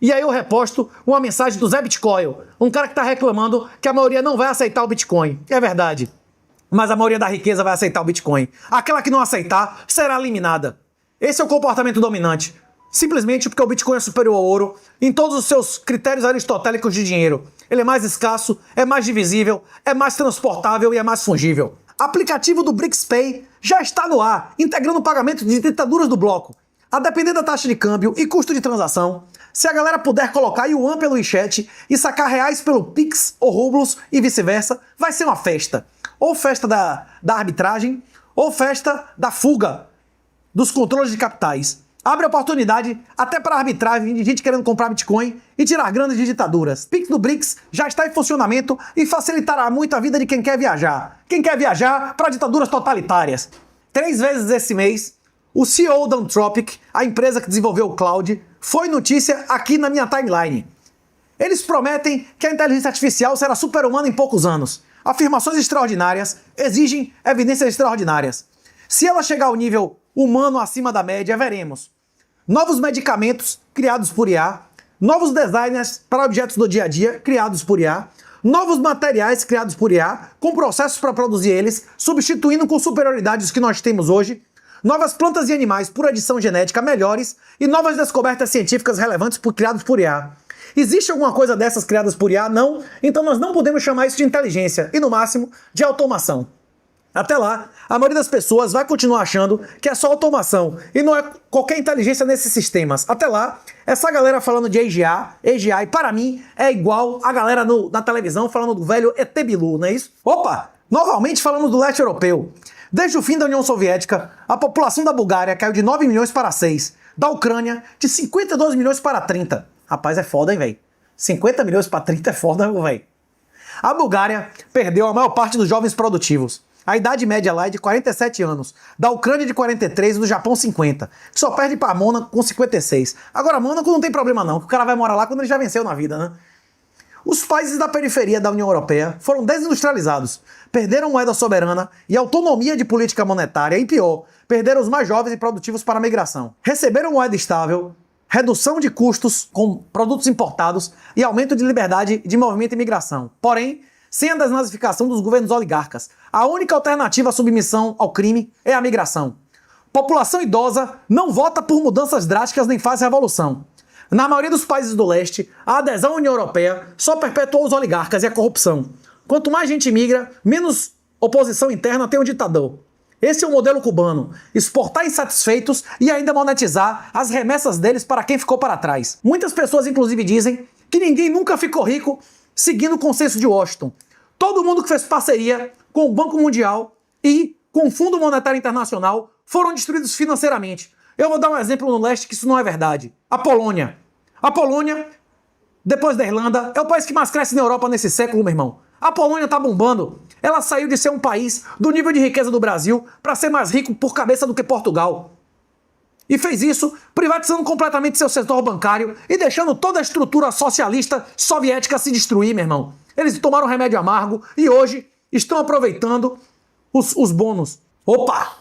E aí eu reposto uma mensagem do Zé Bitcoin, um cara que está reclamando que a maioria não vai aceitar o Bitcoin. É verdade. Mas a maioria da riqueza vai aceitar o Bitcoin. Aquela que não aceitar será eliminada. Esse é o comportamento dominante. Simplesmente porque o Bitcoin é superior ao ouro em todos os seus critérios aristotélicos de dinheiro. Ele é mais escasso, é mais divisível, é mais transportável e é mais fungível. Aplicativo do BRICS-Pay já está no ar, integrando o pagamento de ditaduras do bloco. A depender da taxa de câmbio e custo de transação, se a galera puder colocar yuan pelo WeChat e sacar reais pelo Pix ou rublos e vice-versa, vai ser uma festa. Ou festa da arbitragem, ou festa da fuga dos controles de capitais. Abre oportunidade até para arbitragem de gente querendo comprar Bitcoin e tirar grana de ditaduras. Pix do BRICS já está em funcionamento e facilitará muito a vida de quem quer viajar. Quem quer viajar para ditaduras totalitárias. 3 vezes esse mês, o CEO da Anthropic, a empresa que desenvolveu o cloud, foi notícia aqui na minha timeline. Eles prometem que a inteligência artificial será super-humana em poucos anos. Afirmações extraordinárias exigem evidências extraordinárias. Se ela chegar ao nível humano acima da média, veremos novos medicamentos criados por IA, novos designers para objetos do dia a dia criados por IA, novos materiais criados por IA, com processos para produzir eles, substituindo com superioridade os que nós temos hoje, novas plantas e animais por edição genética melhores e novas descobertas científicas relevantes criadas por IA. Existe alguma coisa dessas criadas por IA? Não. Então nós não podemos chamar isso de inteligência e, no máximo, de automação. Até lá, a maioria das pessoas vai continuar achando que é só automação e não é qualquer inteligência nesses sistemas. Até lá, essa galera falando de AGI, para mim, é igual a galera na televisão falando do velho ET Bilu, não é isso? Opa! Novamente falando do leste europeu. Desde o fim da União Soviética, a população da Bulgária caiu de 9 milhões para 6, da Ucrânia de 52 milhões para 30. Rapaz, é foda, hein, velho? 50 milhões para 30 é foda, velho. A Bulgária perdeu a maior parte dos jovens produtivos. A idade média lá é de 47 anos, da Ucrânia de 43 e do Japão 50, que só perde para Mônaco com 56. Agora, Mônaco não tem problema não, que o cara vai morar lá quando ele já venceu na vida, né? Os países da periferia da União Europeia foram desindustrializados, perderam moeda soberana e autonomia de política monetária e, pior, perderam os mais jovens e produtivos para a migração. Receberam moeda estável, redução de custos com produtos importados e aumento de liberdade de movimento e migração. Porém, sem a desnazificação dos governos oligarcas, a única alternativa à submissão ao crime é a migração. População idosa não vota por mudanças drásticas nem faz revolução. Na maioria dos países do leste, a adesão à União Europeia só perpetuou os oligarcas e a corrupção. Quanto mais gente migra, menos oposição interna tem o ditador. Esse é o modelo cubano: exportar insatisfeitos e ainda monetizar as remessas deles para quem ficou para trás. Muitas pessoas, inclusive, dizem que ninguém nunca ficou rico seguindo o consenso de Washington. Todo mundo que fez parceria com o Banco Mundial e com o Fundo Monetário Internacional foram destruídos financeiramente. Eu vou dar um exemplo no leste que isso não é verdade. A Polônia. A Polônia, depois da Irlanda, é o país que mais cresce na Europa nesse século, meu irmão. A Polônia tá bombando. Ela saiu de ser um país do nível de riqueza do Brasil para ser mais rico por cabeça do que Portugal. E fez isso privatizando completamente seu setor bancário e deixando toda a estrutura socialista soviética se destruir, meu irmão. Eles tomaram remédio amargo e hoje estão aproveitando os bônus. Opa!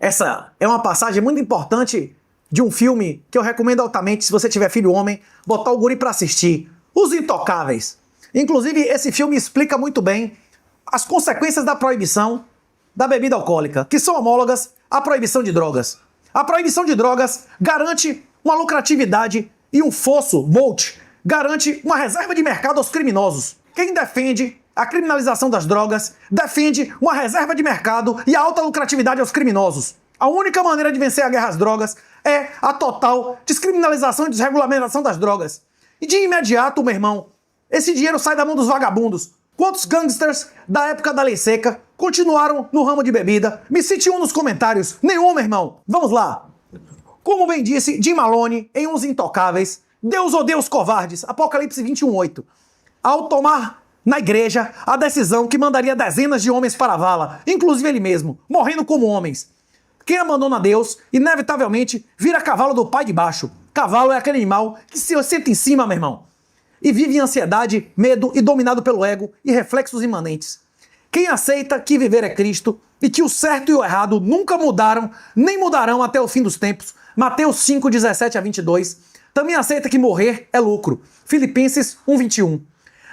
Essa é uma passagem muito importante de um filme que eu recomendo altamente, se você tiver filho homem, botar o guri para assistir. Os Intocáveis. Inclusive, esse filme explica muito bem as consequências da proibição da bebida alcoólica, que são homólogas à proibição de drogas. A proibição de drogas garante uma lucratividade e um fosso, moat, garante uma reserva de mercado aos criminosos. Quem defende a criminalização das drogas defende uma reserva de mercado e a alta lucratividade aos criminosos. A única maneira de vencer a guerra às drogas é a total descriminalização e desregulamentação das drogas. E de imediato, meu irmão, esse dinheiro sai da mão dos vagabundos. Quantos gangsters da época da lei seca continuaram no ramo de bebida? Me cite um nos comentários. Nenhum, meu irmão. Vamos lá. Como bem disse Jim Malone em Os Intocáveis, Deus odeia os covardes. Apocalipse 21:8. Ao tomar na igreja a decisão que mandaria dezenas de homens para a vala, inclusive ele mesmo, morrendo como homens. Quem abandona Deus, inevitavelmente, vira cavalo do pai de baixo. Cavalo é aquele animal que se senta em cima, meu irmão, e vive em ansiedade, medo e dominado pelo ego e reflexos imanentes. Quem aceita que viver é Cristo e que o certo e o errado nunca mudaram, nem mudarão até o fim dos tempos, Mateus 5, 17 a 22, também aceita que morrer é lucro. Filipenses 1:21.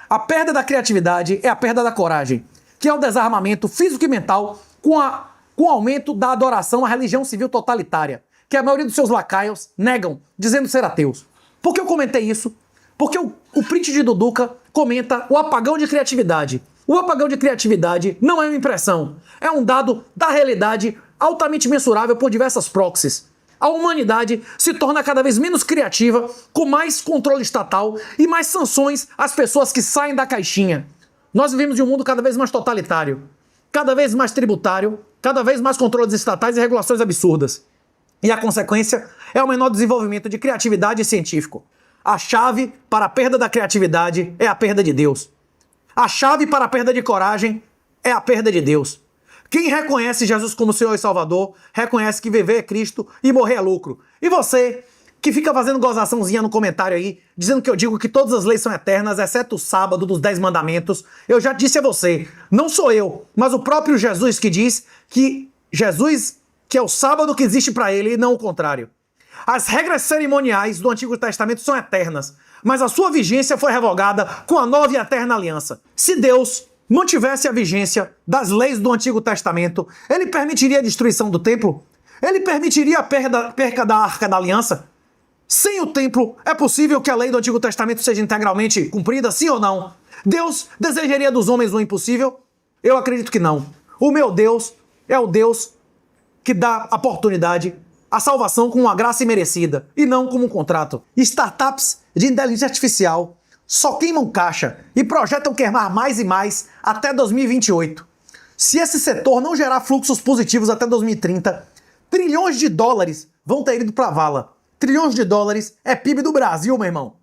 A perda da criatividade é a perda da coragem, que é o desarmamento físico e mental com o aumento da adoração à religião civil totalitária, que a maioria dos seus lacaios negam, dizendo ser ateus. Por que eu comentei isso? Porque o print de Duduca comenta o apagão de criatividade. O apagão de criatividade não é uma impressão, é um dado da realidade altamente mensurável por diversas proxies. A humanidade se torna cada vez menos criativa, com mais controle estatal e mais sanções às pessoas que saem da caixinha. Nós vivemos em um mundo cada vez mais totalitário, cada vez mais tributário, cada vez mais controles estatais e regulações absurdas. E a consequência é o menor desenvolvimento de criatividade científico. A chave para a perda da criatividade é a perda de Deus. A chave para a perda de coragem é a perda de Deus. Quem reconhece Jesus como Senhor e Salvador, reconhece que viver é Cristo e morrer é lucro. E você, que fica fazendo gozaçãozinha no comentário aí, dizendo que eu digo que todas as leis são eternas, exceto o sábado dos 10 mandamentos, eu já disse a você, não sou eu, mas o próprio Jesus que diz que Jesus, que é o sábado que existe para ele e não o contrário. As regras cerimoniais do Antigo Testamento são eternas, mas a sua vigência foi revogada com a nova e eterna aliança. Se Deus mantivesse a vigência das leis do Antigo Testamento, ele permitiria a destruição do templo? Ele permitiria a perca da Arca da Aliança? Sem o templo, é possível que a lei do Antigo Testamento seja integralmente cumprida, sim ou não? Deus desejaria dos homens o impossível? Eu acredito que não. O meu Deus é o Deus que dá oportunidade à salvação com uma graça imerecida, e não como um contrato. Startups de inteligência artificial só queimam caixa e projetam queimar mais e mais até 2028. Se esse setor não gerar fluxos positivos até 2030, trilhões de dólares vão ter ido para a vala. Trilhões de dólares é PIB do Brasil, meu irmão.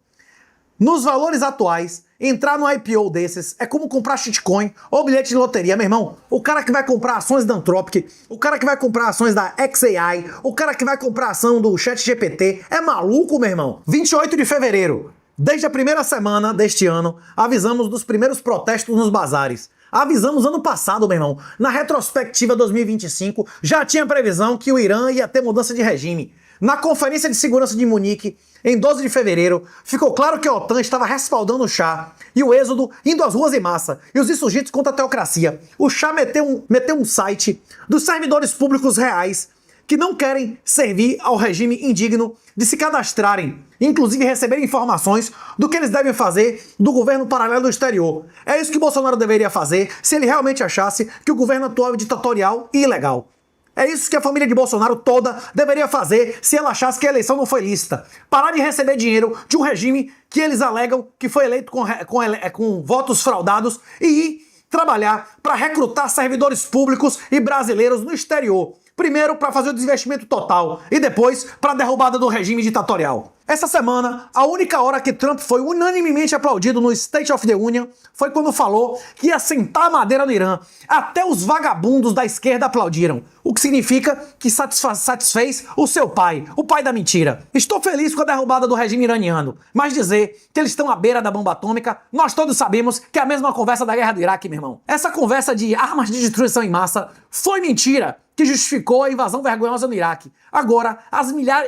Nos valores atuais, entrar no IPO desses é como comprar shitcoin ou bilhete de loteria, meu irmão. O cara que vai comprar ações da Anthropic, o cara que vai comprar ações da XAI, o cara que vai comprar ação do ChatGPT, é maluco, meu irmão. 28 de fevereiro. Desde a primeira semana deste ano, avisamos dos primeiros protestos nos bazares. Avisamos ano passado, meu irmão. Na retrospectiva 2025, já tinha previsão que o Irã ia ter mudança de regime. Na Conferência de Segurança de Munique, em 12 de fevereiro, ficou claro que a OTAN estava respaldando o Shah e o êxodo indo às ruas em massa e os insurgentes contra a teocracia. O Shah meteu um site dos servidores públicos reais que não querem servir ao regime indigno de se cadastrarem, inclusive receberem informações do que eles devem fazer do governo paralelo do exterior. É isso que Bolsonaro deveria fazer se ele realmente achasse que o governo atual é ditatorial e ilegal. É isso que a família de Bolsonaro toda deveria fazer se ela achasse que a eleição não foi lícita. Parar de receber dinheiro de um regime que eles alegam que foi eleito com votos fraudados e ir trabalhar para recrutar servidores públicos e brasileiros no exterior. Primeiro para fazer o desinvestimento total e depois para a derrubada do regime ditatorial. Essa semana, a única hora que Trump foi unanimemente aplaudido no State of the Union foi quando falou que ia sentar a madeira no Irã. Até os vagabundos da esquerda aplaudiram, o que significa que satisfez o seu pai, o pai da mentira. Estou feliz com a derrubada do regime iraniano, mas dizer que eles estão à beira da bomba atômica, nós todos sabemos que é a mesma conversa da guerra do Iraque, meu irmão. Essa conversa de armas de destruição em massa foi mentira que justificou a invasão vergonhosa no Iraque. Agora,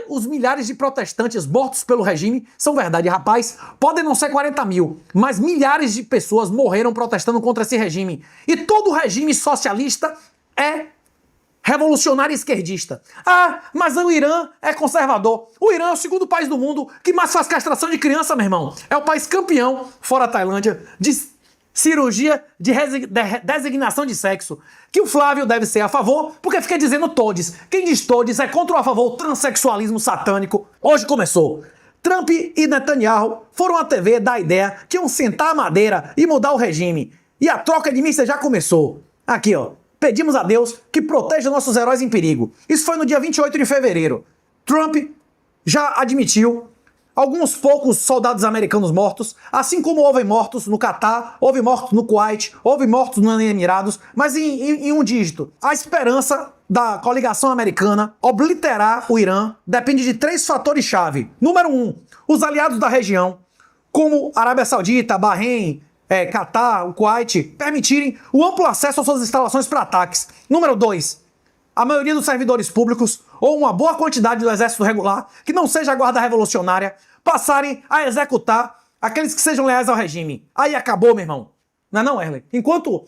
os milhares de protestantes mortos pelo regime são verdade. Rapaz, podem não ser 40 mil, mas milhares de pessoas morreram protestando contra esse regime. E todo regime socialista é revolucionário e esquerdista. Ah, mas o Irã é conservador. O Irã é o segundo país do mundo que mais faz castração de criança, meu irmão. É o país campeão, fora a Tailândia, de cirurgia de designação de sexo, que o Flávio deve ser a favor, porque fica dizendo todes. Quem diz todes é contra ou a favor do transexualismo satânico. Hoje começou. Trump e Netanyahu foram à TV dar a ideia que iam sentar a madeira e mudar o regime. E a troca de mísseis já começou. Aqui, ó. Pedimos a Deus que proteja nossos heróis em perigo. Isso foi no dia 28 de fevereiro. Trump já admitiu alguns poucos soldados americanos mortos, assim como houve mortos no Catar, houve mortos no Kuwait, houve mortos nos Emirados, mas em um dígito. A esperança da coligação americana obliterar o Irã depende de 3 fatores-chave. Número 1, os aliados da região, como Arábia Saudita, Bahrein, Catar, o Kuwait, permitirem o amplo acesso às suas instalações para ataques. Número 2, a maioria dos servidores públicos ou uma boa quantidade do exército regular, que não seja a guarda revolucionária, passarem a executar aqueles que sejam leais ao regime. Aí acabou, meu irmão. Não é não, Erlen? Enquanto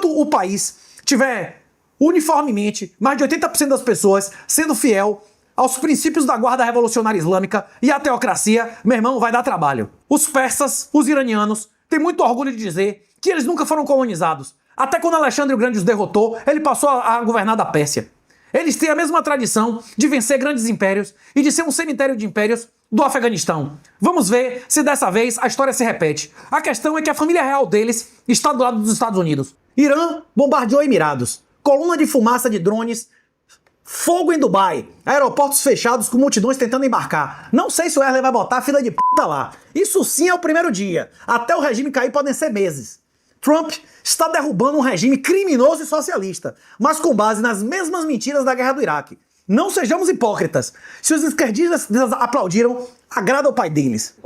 o país tiver uniformemente mais de 80% das pessoas sendo fiel aos princípios da Guarda Revolucionária Islâmica e à teocracia, meu irmão, vai dar trabalho. Os persas, os iranianos, têm muito orgulho de dizer que eles nunca foram colonizados. Até quando Alexandre o Grande os derrotou, ele passou a governar da Pérsia. Eles têm a mesma tradição de vencer grandes impérios e de ser um cemitério de impérios do Afeganistão. Vamos ver se dessa vez a história se repete. A questão é que a família real deles está do lado dos Estados Unidos. Irã bombardeou Emirados. Coluna de fumaça de drones. Fogo em Dubai. Aeroportos fechados com multidões tentando embarcar. Não sei se o Erlen vai botar a fila de puta lá. Isso sim é o primeiro dia. Até o regime cair podem ser meses. Trump está derrubando um regime criminoso e socialista, mas com base nas mesmas mentiras da guerra do Iraque. Não sejamos hipócritas. Se os esquerdistas aplaudiram, agrada ao pai deles.